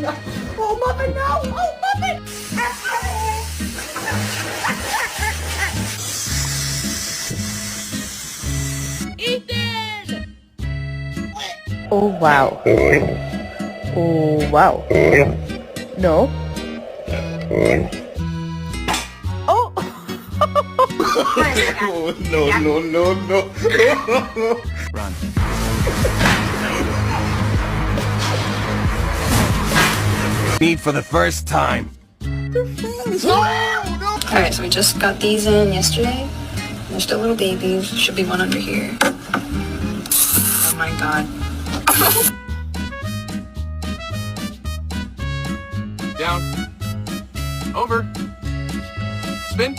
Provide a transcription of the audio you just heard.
Oh, Mother, no! Oh, Mother! Ethan! Oh wow. Oh wow. No. Oh. Oh, no. Run. Need for the first time. Alright, so we just got these in yesterday. They're still little babies. Should be one under here. Oh my god. Down. Over. Spin.